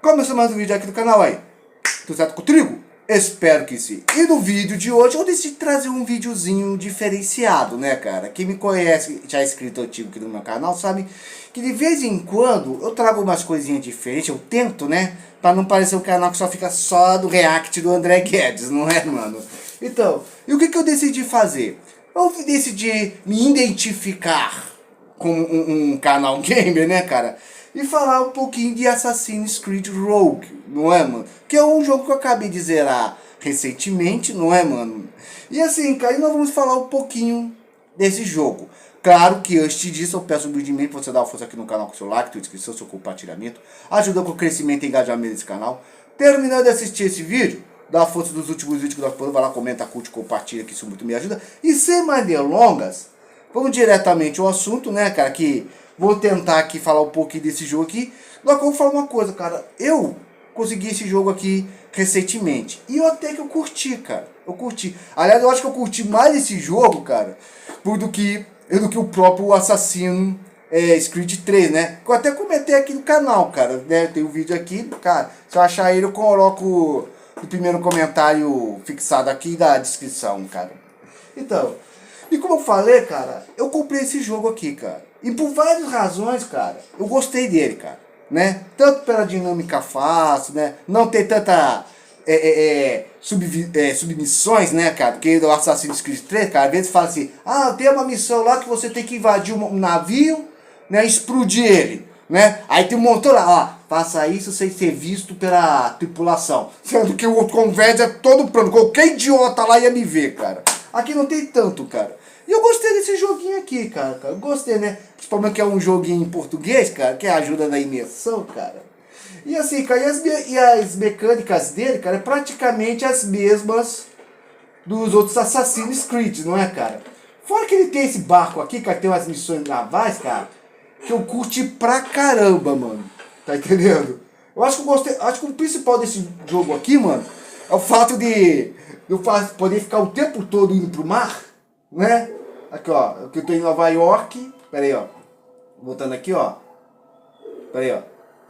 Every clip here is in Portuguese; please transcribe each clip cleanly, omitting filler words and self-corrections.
Começando mais um vídeo aqui do canal aí. Tudo certo contigo? Espero que sim. E no vídeo de hoje eu decidi trazer um videozinho diferenciado, né, cara? Quem me conhece, já é inscrito antigo aqui no meu canal, sabe que de vez em quando eu trago umas coisinhas diferentes, eu tento, né? Pra não parecer um canal que só fica só do react do André Guedes, não é, mano? Então, e o que eu decidi fazer? Eu decidi me identificar como um canal gamer, né, cara? E falar um pouquinho de Assassin's Creed Rogue, não é, mano? Que é um jogo que eu acabei de zerar recentemente, não é, mano? E assim, cara, nós vamos falar um pouquinho desse jogo. Claro que antes disso eu peço humildemente pra você dar uma força aqui no canal com seu like, sua inscrição, seu compartilhamento. Ajuda com o crescimento e engajamento desse canal. Terminando de assistir esse vídeo, dá a força dos últimos vídeos que nós falamos, vai lá, comenta, curte, compartilha, que isso muito me ajuda. E sem mais delongas, vamos diretamente ao assunto, né, cara, que vou tentar aqui falar um pouquinho desse jogo aqui. Mas eu vou falar uma coisa, cara, eu consegui esse jogo aqui recentemente. E eu até que eu curti, cara, eu curti. Aliás, eu acho que eu curti mais esse jogo, cara, do que o próprio Assassin's Creed 3, né? Que eu até comentei aqui no canal, cara, né? Tem um vídeo aqui, cara, se eu achar ele eu coloco no primeiro comentário fixado aqui da descrição, cara. Então, e como eu falei, cara, eu comprei esse jogo aqui, cara. E por várias razões, cara, eu gostei dele, cara, né? Tanto pela dinâmica fácil, né? Não ter tanta submissões, né, cara? Porque no Assassin's Creed 3, cara, às vezes fala assim, ah, tem uma missão lá que você tem que invadir um navio, né, explodir ele, né? Aí tem um montão lá, ó, faça isso sem ser visto pela tripulação. Sendo que o outro converte é todo plano, qualquer idiota lá ia me ver, cara. Aqui não tem tanto, cara. E eu gostei desse joguinho aqui, cara. Eu gostei, né? Principalmente que é um joguinho em português, cara, que ajuda na imersão, cara. E assim, cara, e as mecânicas dele, cara, é praticamente as mesmas dos outros Assassin's Creed, não é, cara? Fora que ele tem esse barco aqui, cara, tem umas missões navais, cara, que eu curti pra caramba, mano. Tá entendendo? Eu acho que eu gostei, acho que o principal desse jogo aqui, mano, é o fato de eu poder ficar o tempo todo indo pro mar, né? Aqui, ó, aqui eu tô em Nova York, pera aí, ó, voltando aqui, ó, pera aí, ó,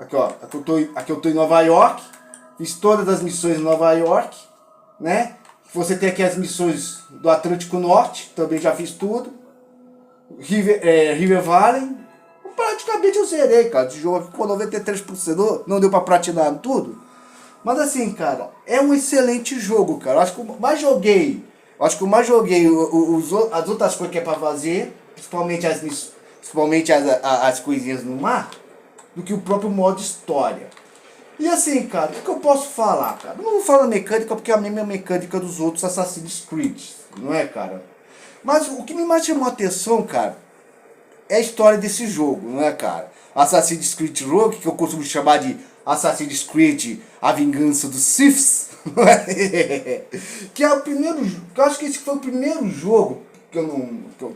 aqui, ó, aqui eu tô em Nova York, fiz todas as missões em Nova York, né? Você tem aqui as missões do Atlântico Norte, também já fiz tudo, River Valley, praticamente eu zerei, cara, esse jogo aqui com 93%, não deu pra platinar tudo, mas assim, cara, é um excelente jogo, cara, eu acho que eu mais joguei as outras coisas que é pra fazer, principalmente as coisinhas no mar, do que o próprio modo história. E assim, cara, o que eu posso falar, cara? Não vou falar mecânica porque é a mesma mecânica dos outros Assassin's Creed, não é, cara? Mas o que me mais chamou a atenção, cara, é a história desse jogo, não é, cara? Assassin's Creed Rogue, que eu costumo chamar de Assassin's Creed A Vingança dos Siths, que é o primeiro, que eu acho que esse foi o primeiro jogo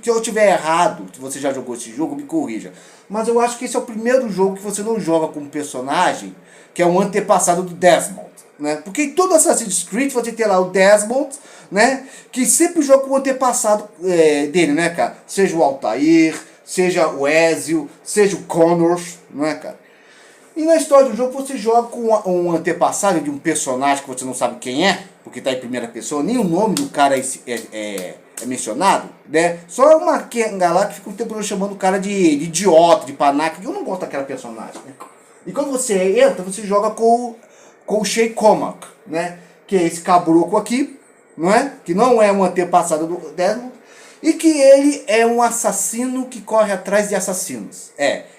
que eu tiver errado, se você já jogou esse jogo, me corrija. Mas eu acho que esse é o primeiro jogo que você não joga com um personagem que é um antepassado do Desmond, né? Porque em todo Assassin's Creed você tem lá o Desmond, né? Que sempre joga com o antepassado dele, né, cara? Seja o Altair, seja o Ezio, seja o Connor, não é, cara? E na história do jogo você joga com um antepassado de um personagem que você não sabe quem é, porque está em primeira pessoa, nem o nome do cara é mencionado, né? Só uma Kenga lá que fica o tempo todo chamando o cara de idiota, de panaca, eu não gosto daquela personagem, né? E quando você entra, você joga com o Shay Cormac, né? Que é esse cabroco aqui, não é? Que não é um antepassado do Desmond, e que ele é um assassino que corre atrás de assassinos.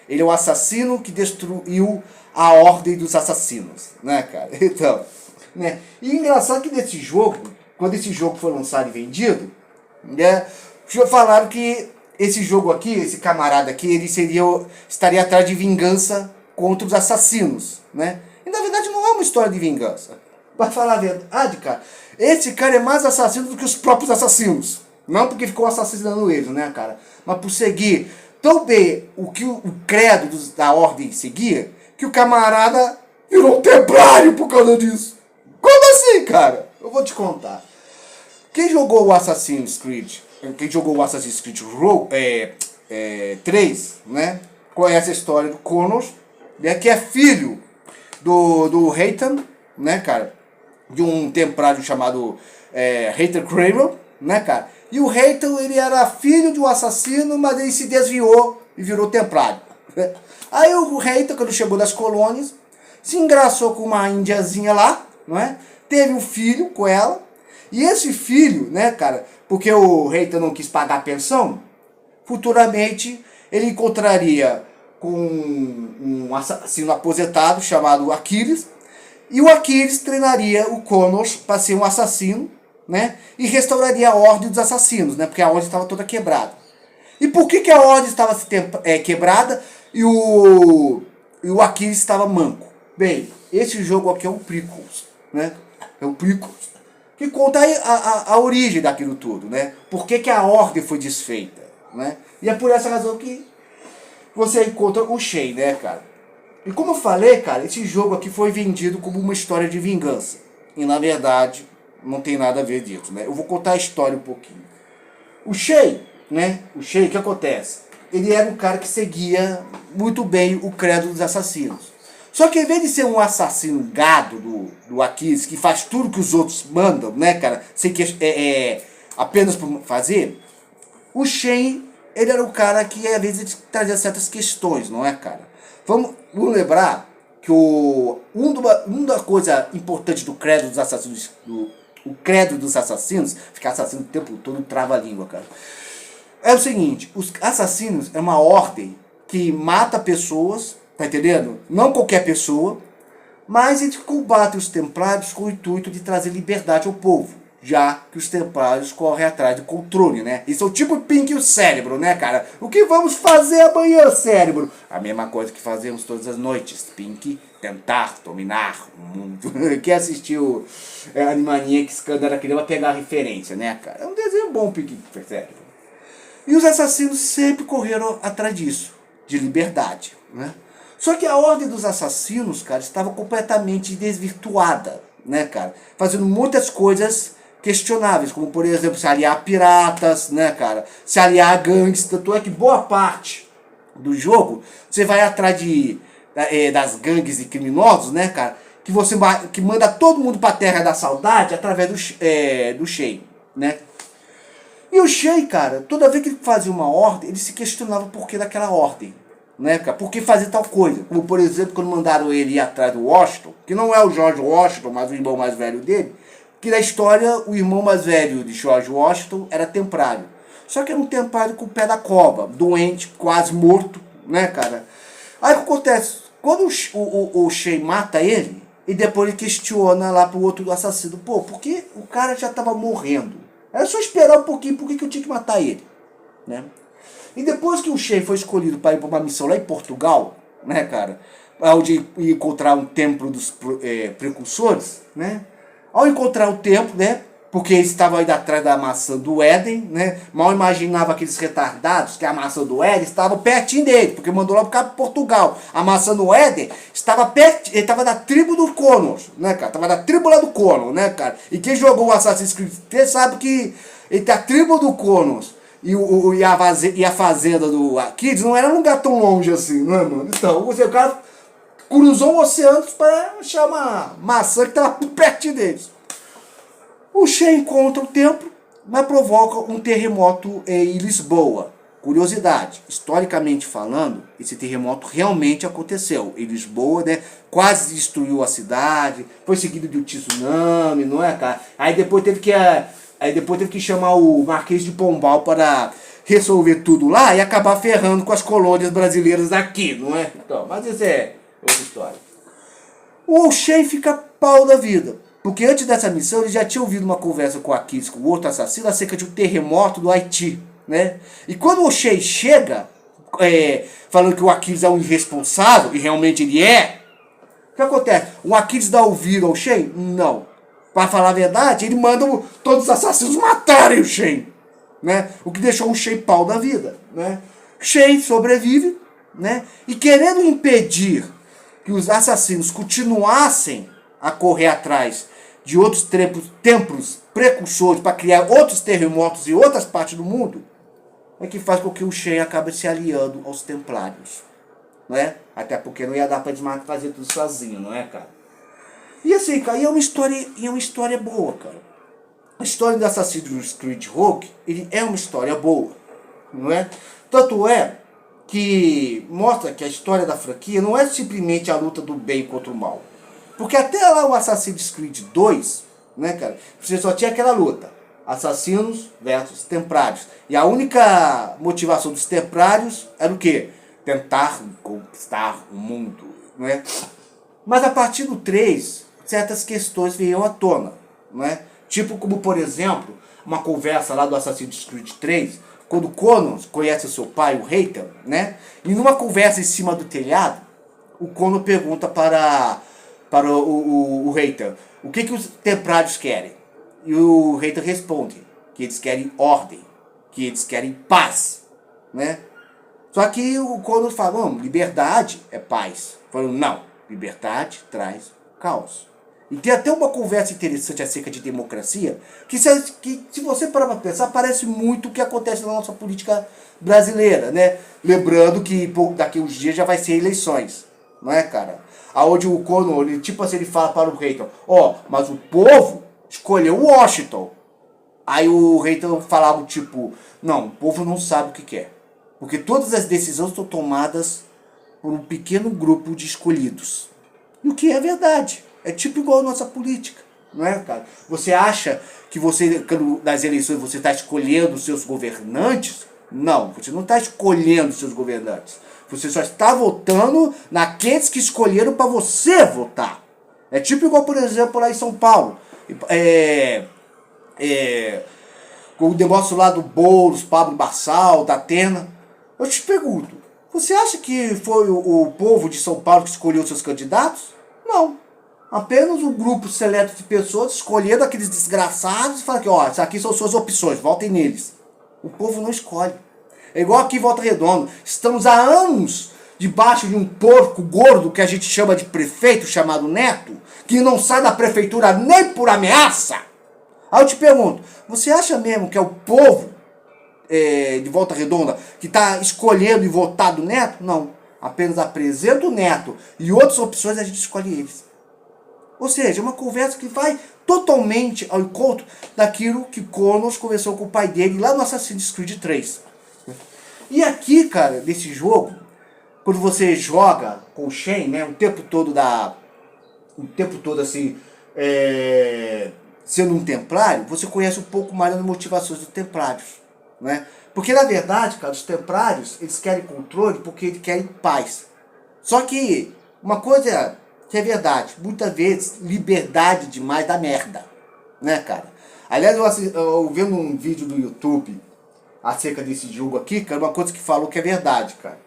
Ele é um assassino que destruiu a ordem dos assassinos, né, cara? Então, né? E engraçado que nesse jogo, quando esse jogo foi lançado e vendido, né, falaram que esse jogo aqui, esse camarada aqui, ele estaria atrás de vingança contra os assassinos, né? E na verdade não é uma história de vingança. Pra falar a verdade, cara, esse cara é mais assassino do que os próprios assassinos. Não porque ficou assassinando eles, né, cara? Mas por seguir tão bem o que o credo da ordem seguia, que o camarada virou templário por causa disso. Como assim, cara? Eu vou te contar. Quem jogou o Assassin's Creed, Rogue 3, né, conhece a história do Connor, né, que é filho do Haytham, né, cara? De um templário chamado Haytham Kramer, né, cara? E o Haytham, ele era filho de um assassino, mas ele se desviou e virou templário. Aí o Haytham, quando chegou das colônias, se engraçou com uma indiazinha lá, não é? Teve um filho com ela, e esse filho, né, cara, porque o Haytham não quis pagar a pensão, futuramente ele encontraria com um assassino aposentado chamado Aquiles, e o Aquiles treinaria o Connors para ser um assassino, né? E restauraria a ordem dos assassinos, né? Porque a ordem estava toda quebrada. E por que a ordem estava quebrada e o Aquiles estava manco? Bem, esse jogo aqui é um prequels, né? É um prequels que conta a origem daquilo tudo, né? Por que a ordem foi desfeita, né? E é por essa razão que você encontra o Shen, né, cara? E como eu falei, cara, esse jogo aqui foi vendido como uma história de vingança. E na verdade, não tem nada a ver disso, né? Eu vou contar a história um pouquinho. O Shen, né? O Shen, o que acontece? Ele era um cara que seguia muito bem o credo dos assassinos. Só que em vez de ser um assassino gado do Aquiles, que faz tudo que os outros mandam, né, cara? Sem que, apenas por fazer, o Shen, ele era um cara que às vezes trazia certas questões, não é, cara? Vamos lembrar que uma coisa importante do credo dos assassinos, o credo dos assassinos, ficar assassino o tempo todo trava a língua, cara. É o seguinte, os assassinos é uma ordem que mata pessoas, tá entendendo? Não qualquer pessoa, mas eles combatem os templários com o intuito de trazer liberdade ao povo, já que os templários correm atrás do controle, né? Isso é o tipo Pink e o cérebro, né, cara? O que vamos fazer amanhã, cérebro? A mesma coisa que fazemos todas as noites, Pink. Tentar dominar o mundo. Quem assistiu Animaniacs quando era criança vai pegar a referência, né, cara? É um desenho bom, Pink e cérebro. E os assassinos sempre correram atrás disso, de liberdade, né? Só que a ordem dos assassinos, cara, estava completamente desvirtuada, né, cara? Fazendo muitas coisas questionáveis, como, por exemplo, se aliar a piratas, né, cara? Se aliar a gangues. Tanto é que boa parte do jogo, você vai atrás das gangues e criminosos, né, cara? Que manda todo mundo pra Terra da Saudade através do Shen, né? E o Shen, cara, toda vez que ele fazia uma ordem, ele se questionava por que daquela ordem, né, cara? Por que fazer tal coisa? Como, por exemplo, quando mandaram ele ir atrás do Washington, que não é o George Washington, mas o irmão mais velho dele, que na história o irmão mais velho de George Washington era templário. Só que era um templário com o pé da cova, doente, quase morto, né, cara? Aí o que acontece? Quando o Shen mata ele, e depois ele questiona lá pro outro assassino, pô, porque o cara já tava morrendo. Era só esperar um pouquinho, por que eu tinha que matar ele? Né? E depois que o Shen foi escolhido para ir para uma missão lá em Portugal, né, cara, onde ia encontrar um templo dos precursores, né? Ao encontrar o templo, né, porque eles estavam indo atrás da maçã do Éden, né, mal imaginava aqueles retardados que a maçã do Éden estava pertinho dele, porque mandou lá para Portugal. A maçã do Éden estava perto, ele estava da tribo do Connors, né, cara, estava da tribo lá do Connors, né, cara. E quem jogou o Assassin's Creed sabe que ele tem a tribo do Connors. E a fazenda do Aquiles não era um lugar tão longe assim, não é, mano? Então, o cara cruzou o oceano para achar uma maçã que estava pertinho deles. O Shen encontra o templo, mas provoca um terremoto em Lisboa. Curiosidade, historicamente falando, esse terremoto realmente aconteceu. Em Lisboa, né, quase destruiu a cidade, foi seguido de um tsunami, não é, cara? Aí depois teve que chamar o Marquês de Pombal para resolver tudo lá e acabar ferrando com as colônias brasileiras aqui, não é? Então, mas isso é outra história. O Shen fica pau da vida, porque antes dessa missão ele já tinha ouvido uma conversa com o Aquiles, com o outro assassino, acerca de um terremoto do Haiti, né? E quando o Shen chega, falando que o Aquiles é um irresponsável, e realmente ele é, o que acontece? O Aquiles dá ouvido ao Shen? Não. Para falar a verdade, ele manda todos os assassinos matarem o Shen, né? O que deixou o Shen pau da vida, né? Shen sobrevive, né? E querendo impedir que os assassinos continuassem a correr atrás de outros templos precursores para criar outros terremotos em outras partes do mundo, é que faz com que o Shen acabe se aliando aos templários, não é? Até porque não ia dar pra fazer tudo sozinho, não é, cara? E assim, cara, e é uma história boa, cara. A história do Assassin's Creed Rogue, ele é uma história boa, não é? Tanto é que mostra que a história da franquia não é simplesmente a luta do bem contra o mal. Porque até lá o Assassin's Creed 2, né, cara, você só tinha aquela luta. Assassinos versus templários. E a única motivação dos templários era o quê? Tentar conquistar o mundo, não é? Mas a partir do 3, certas questões vieram à tona, não é? Tipo como, por exemplo, uma conversa lá do Assassin's Creed 3, quando Connor conhece o seu pai, o Reiter, né? E numa conversa em cima do telhado, o Connor pergunta para o Reiter, o que os templários querem? E o Reiter responde que eles querem ordem, que eles querem paz, né? Só que o Connor fala, liberdade é paz. Falando, não, liberdade traz caos. E tem até uma conversa interessante acerca de democracia, que se você parar para pensar, parece muito o que acontece na nossa política brasileira, né? Lembrando que daqui uns dias já vai ser eleições, não é, cara? Aonde o Connor, tipo assim, ele fala para o Reiter, mas o povo escolheu Washington. Aí o Reiter falava tipo, não, o povo não sabe o que quer. Porque todas as decisões são tomadas por um pequeno grupo de escolhidos. E o que é verdade. É tipo igual a nossa política, não é, cara? Você acha que você, nas eleições, você está escolhendo os seus governantes? Não, você não está escolhendo os seus governantes. Você só está votando naqueles que escolheram para você votar. É tipo igual, por exemplo, lá em São Paulo. Com o negócio lá do Boulos, Pablo Marçal, da Atena. Eu te pergunto, você acha que foi o povo de São Paulo que escolheu seus candidatos? Não. Apenas um grupo seleto de pessoas escolhendo aqueles desgraçados e falando que, isso aqui são suas opções, votem neles. O povo não escolhe. É igual aqui em Volta Redonda. Estamos há anos debaixo de um porco gordo que a gente chama de prefeito, chamado Neto, que não sai da prefeitura nem por ameaça. Aí eu te pergunto, você acha mesmo que é o povo de Volta Redonda que está escolhendo e votado o Neto? Não. Apenas apresenta o Neto e outras opções a gente escolhe eles. Ou seja, é uma conversa que vai totalmente ao encontro daquilo que Connor conversou com o pai dele lá no Assassin's Creed 3. E aqui, cara, nesse jogo, quando você joga com o Shen, né, o tempo todo assim, sendo um templário, você conhece um pouco mais das motivações dos templários, né? Porque na verdade, cara, os templários, eles querem controle porque eles querem paz. Só que uma coisa que é verdade, muitas vezes liberdade demais dá merda, né, cara? Aliás, eu vendo um vídeo do YouTube acerca desse jogo aqui, cara, uma coisa que falou que é verdade, cara.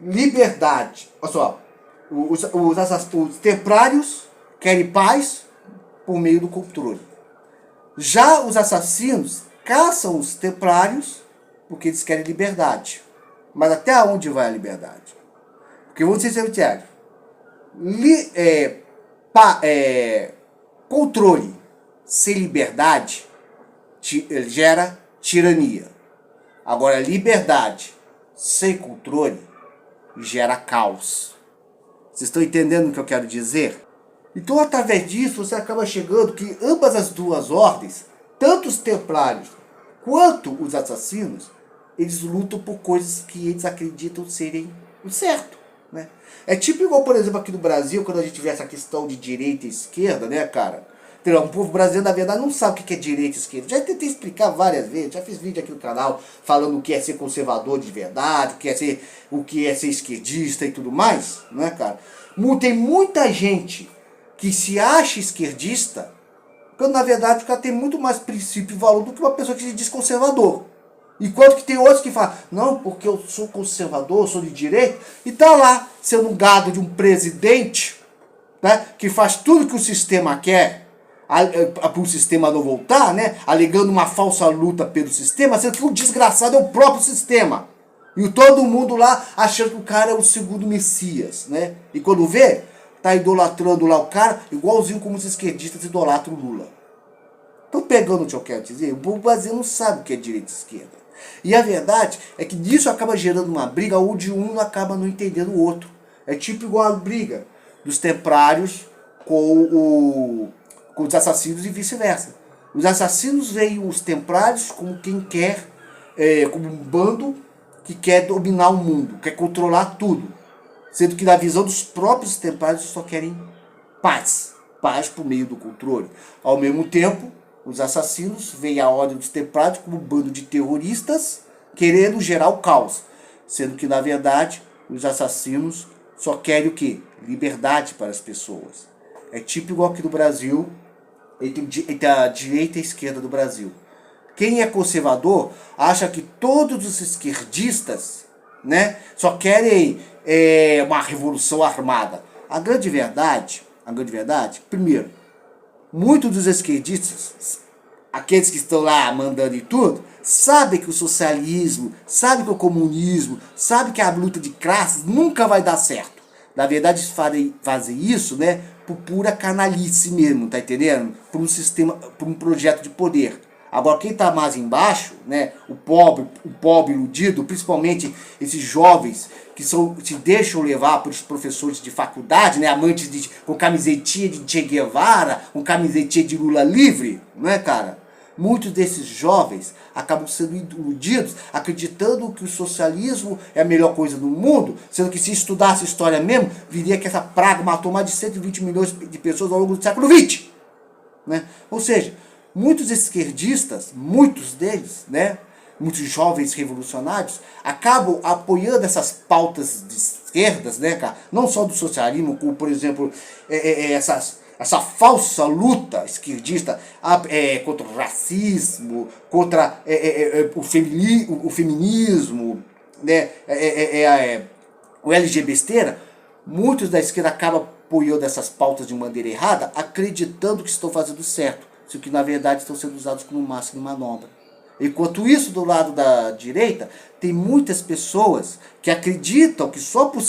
Liberdade, olha só, os templários querem paz por meio do controle. Já os assassinos caçam os templários porque eles querem liberdade. Mas até onde vai a liberdade? Porque vamos ser sinceros, controle sem liberdade gera tirania. Agora, liberdade sem controle gera caos. Vocês estão entendendo o que eu quero dizer? Então, através disso, você acaba chegando que ambas as duas ordens, tanto os templários quanto os assassinos, eles lutam por coisas que eles acreditam serem o certo, né? É tipo igual, por exemplo, aqui no Brasil, quando a gente vê essa questão de direita e esquerda, né, cara? O povo brasileiro, na verdade, não sabe o que é direita e esquerda. Já tentei explicar várias vezes, já fiz vídeo aqui no canal falando o que é ser conservador de verdade, o que é ser esquerdista e tudo mais, né, cara? Tem muita gente que se acha esquerdista, quando na verdade o cara tem muito mais princípio e valor do que uma pessoa que se diz conservador. Enquanto que tem outros que falam, não, porque eu sou conservador, eu sou de direita, e tá lá sendo um gado de um presidente, né, que faz tudo que o sistema quer, para o sistema não voltar, né, alegando uma falsa luta pelo sistema, sendo que o desgraçado é o próprio sistema. E todo mundo lá achando que o cara é o segundo Messias, né? E quando vê, tá idolatrando lá o cara, igualzinho como os esquerdistas idolatram o Lula. Estão pegando o que eu quero dizer? O povo brasileiro não sabe o que é direita e esquerda. E a verdade é que disso acaba gerando uma briga onde um acaba não entendendo o outro. É tipo igual a briga dos templários com os assassinos e vice-versa. Os assassinos veem os templários como quem quer, como um bando que quer dominar o mundo, quer controlar tudo. Sendo que na visão dos próprios templários só querem paz. Paz por meio do controle. Ao mesmo tempo, os assassinos veem a ordem dos templários como um bando de terroristas querendo gerar o caos. Sendo que, na verdade, os assassinos só querem o quê? Liberdade para as pessoas. É tipo igual aqui no Brasil, entre a direita e a esquerda do Brasil. Quem é conservador acha que todos os esquerdistas, né, só querem uma revolução armada. A grande verdade, primeiro, muitos dos esquerdistas, aqueles que estão lá mandando e tudo, sabem que o socialismo, sabem que o comunismo, sabem que a luta de classes nunca vai dar certo. Na verdade, fazem isso, né, por pura canalice mesmo, tá entendendo? Por um sistema, por um projeto de poder. Agora, quem está mais embaixo, né, o pobre iludido, principalmente esses jovens que se deixam levar pelos professores de faculdade, né, amantes com camisetinha de Che Guevara, com camisetinha de Lula livre, não é, cara? Muitos desses jovens acabam sendo iludidos, acreditando que o socialismo é a melhor coisa do mundo, sendo que se estudasse história mesmo, viria que essa praga matou mais de 120 milhões de pessoas ao longo do século XX. Né? Ou seja, muitos esquerdistas, muitos deles, né, muitos jovens revolucionários, acabam apoiando essas pautas de esquerdas, né, cara? Não só do socialismo, como, por exemplo, essa falsa luta esquerdista contra o racismo, contra o feminismo, né, o LGBT, muitos da esquerda acabam apoiando essas pautas de maneira errada, acreditando que estão fazendo certo, só que na verdade estão sendo usados como massa de manobra. Enquanto isso, do lado da direita, tem muitas pessoas que acreditam que só por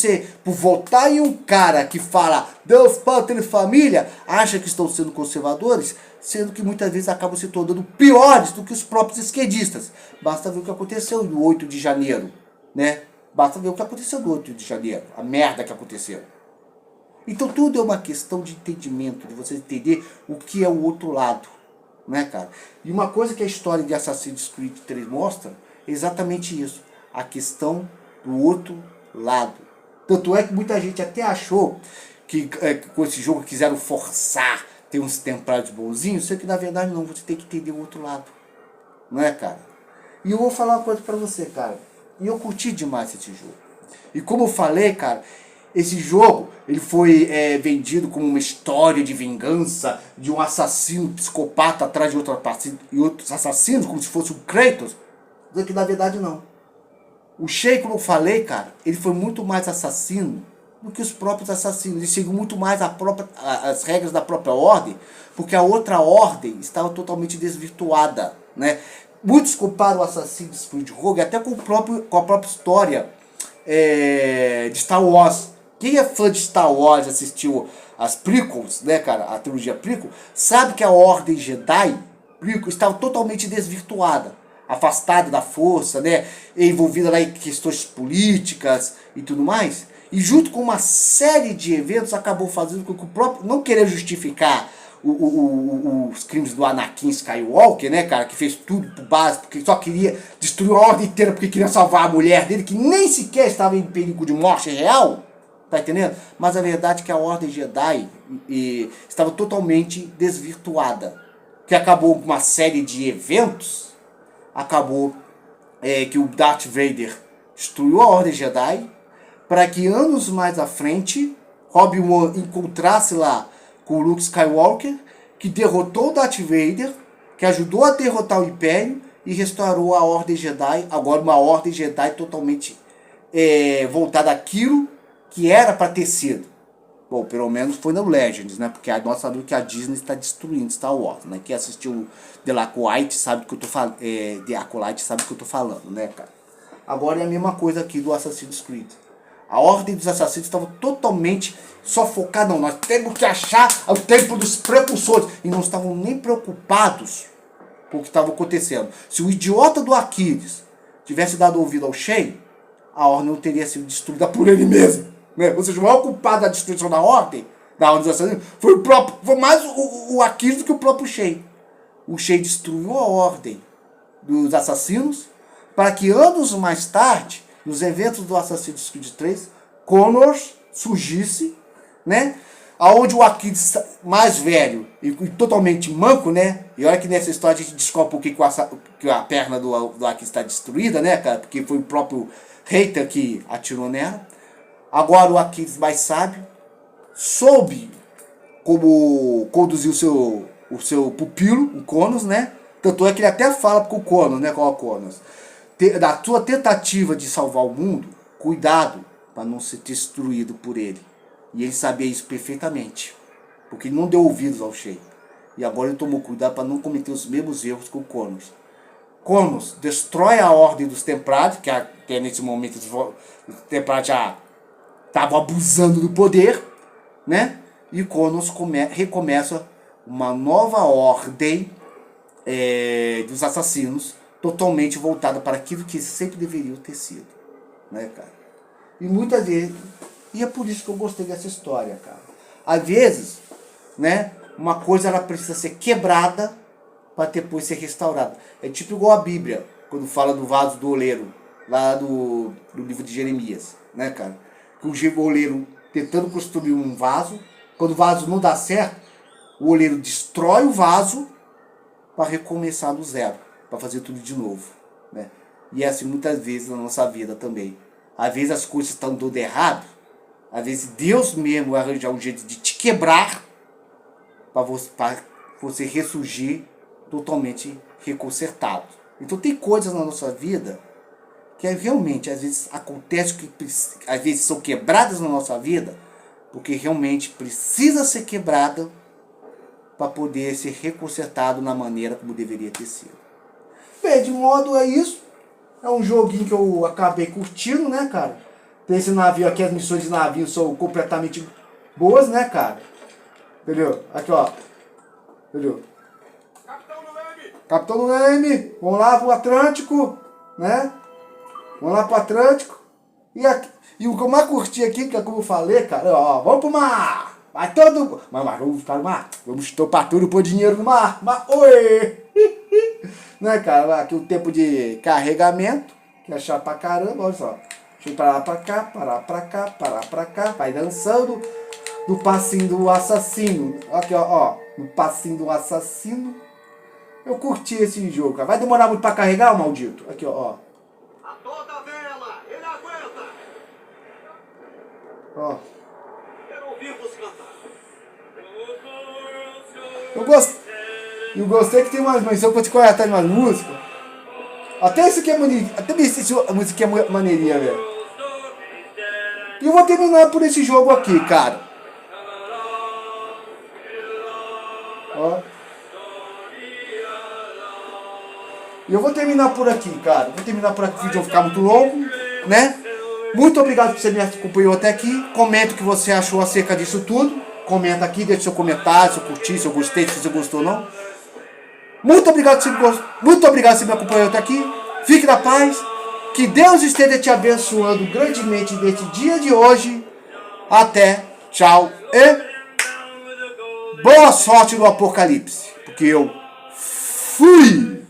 votar em um cara que fala Deus, pátria e família, acha que estão sendo conservadores, sendo que muitas vezes acabam se tornando piores do que os próprios esquerdistas. Basta ver o que aconteceu no 8 de janeiro, né? Basta ver o que aconteceu no 8 de janeiro, a merda que aconteceu. Então tudo é uma questão de entendimento, de você entender o que é o outro lado. Né, cara? E uma coisa que a história de Assassin's Creed 3 mostra é exatamente isso. A questão do outro lado. Tanto é que muita gente até achou que com esse jogo quiseram forçar, ter uns templários bonzinhos, só que na verdade não, você tem que entender o outro lado. Não é, cara? E eu vou falar uma coisa pra você, cara. E eu curti demais esse jogo. E como eu falei, cara, esse jogo ele foi vendido como uma história de vingança de um assassino psicopata atrás de outros assassinos, como se fosse um Kratos. Só que na verdade não. O Shay, como eu falei, cara, ele foi muito mais assassino do que os próprios assassinos. Ele seguiu muito mais as regras da própria ordem, porque a outra ordem estava totalmente desvirtuada. Né? Muitos comparam o Assassin's Creed Rogue até com a própria história de Star Wars. Quem é fã de Star Wars, assistiu as prequels, né, cara, a trilogia prequel, sabe que a Ordem Jedi prequel estava totalmente desvirtuada, afastada da força, né, envolvida lá em questões políticas e tudo mais. E junto com uma série de eventos acabou fazendo com que o próprio, não querer justificar os crimes do Anakin Skywalker, né, cara, que fez tudo por base, porque só queria destruir a ordem inteira, porque queria salvar a mulher dele, que nem sequer estava em perigo de morte real. Tá entendendo? Mas a verdade é que a Ordem Jedi estava totalmente desvirtuada. Que acabou com uma série de eventos. Acabou que o Darth Vader destruiu a Ordem Jedi. Para que anos mais à frente, Obi-Wan encontrasse lá com o Luke Skywalker. Que derrotou o Darth Vader. Que ajudou a derrotar o Império. E restaurou a Ordem Jedi. Agora uma Ordem Jedi totalmente voltada àquilo que era para ter sido. Bom, pelo menos foi no Legends, né? Porque nós sabemos que a Disney está destruindo Star Wars, né? Quem assistiu The Acolyte sabe que eu tô falando, The Acolyte sabe que eu tô falando, né, cara? Agora é a mesma coisa aqui do Assassin's Creed. A ordem dos assassinos estava totalmente só focada, não, nós temos que achar o tempo dos precursores. E não estavam nem preocupados com o que estava acontecendo. Se o idiota do Aquiles tivesse dado ouvido ao Shen, a ordem não teria sido destruída por ele mesmo. Né? Ou seja, o maior culpado da destruição da ordem dos assassinos, foi mais o Aquiles do que o próprio Shen. O Shen destruiu a ordem dos assassinos para que anos mais tarde, nos eventos do Assassin's Creed 3, Connor surgisse, né? Aonde o Aquiles mais velho e totalmente manco, né? E olha que nessa história a gente descobre por que a perna do Aquiles está destruída, né, cara? Porque foi o próprio Reiter que atirou nela. Agora o Aquiles mais sábio soube como conduzir o seu pupilo, o Cronos, né? Tanto é que ele até fala com o Cronos, né? Com o Cronos. Da tua tentativa de salvar o mundo, cuidado para não ser destruído por ele. E ele sabia isso perfeitamente, porque ele não deu ouvidos ao Shen. E agora ele tomou cuidado para não cometer os mesmos erros que o Cronos. Cronos destrói a ordem dos Templários, que até nesse momento os Templários já estavam abusando do poder, né? E Cronos recomeça uma nova ordem dos assassinos, totalmente voltada para aquilo que sempre deveriam ter sido, né, cara? E muitas vezes, e é por isso que eu gostei dessa história, cara. Às vezes, né, uma coisa ela precisa ser quebrada para depois ser restaurada. É tipo igual a Bíblia, quando fala do vaso do oleiro, lá do livro de Jeremias, né, cara? Que o oleiro tentando construir um vaso, quando o vaso não dá certo, o oleiro destrói o vaso para recomeçar do zero, para fazer tudo de novo, né? E é assim muitas vezes na nossa vida também. Às vezes as coisas estão dando errado, às vezes Deus mesmo vai arranjar um jeito de te quebrar para você ressurgir totalmente reconsertado. Então tem coisas na nossa vida que realmente às vezes acontece, que às vezes são quebradas na nossa vida, porque realmente precisa ser quebrada para poder ser reconsertado na maneira como deveria ter sido. Bem, de modo é isso. É um joguinho que eu acabei curtindo, né, cara? Tem esse navio aqui, as missões de navio são completamente boas, né, cara? Entendeu? Aqui, ó. Entendeu? Capitão do Leme. Vamos lá pro Atlântico, né? Vamos lá pro Atlântico. E o que eu mais curti aqui, que é como eu falei, cara, ó, vamos pro mar. Vai todo... Mas vamos para o mar. Vamos topar tudo por dinheiro no mar. Mas, oi! Né, cara? Aqui o tempo de carregamento, que é chato pra caramba, olha só. Deixa eu parar pra cá, parar pra cá, parar pra cá. Vai dançando no passinho do assassino. Aqui, ó, no passinho do assassino. Eu curti esse jogo, cara. Vai demorar muito pra carregar, o maldito? Aqui, ó. A toda vela, ele aguenta. Ó. Quero ouvir-vos cantar. Eu gostei que tem umas menções pra te correr atrás de umas músicas. Até isso aqui é maneirinha. Até a música é maneirinha, velho. E eu vou terminar por esse jogo aqui, cara. Ó. E eu vou terminar por aqui, cara. Vou terminar por aqui, o vídeo vai ficar muito longo, né? Muito obrigado por você me acompanhou até aqui. Comenta o que você achou acerca disso tudo. Comenta aqui, deixa seu comentário, se eu curti, se eu gostei, se você gostou ou não. Muito obrigado por você me acompanhou até aqui. Fique na paz. Que Deus esteja te abençoando grandemente neste dia de hoje. Até, tchau e boa sorte no Apocalipse. Porque eu fui!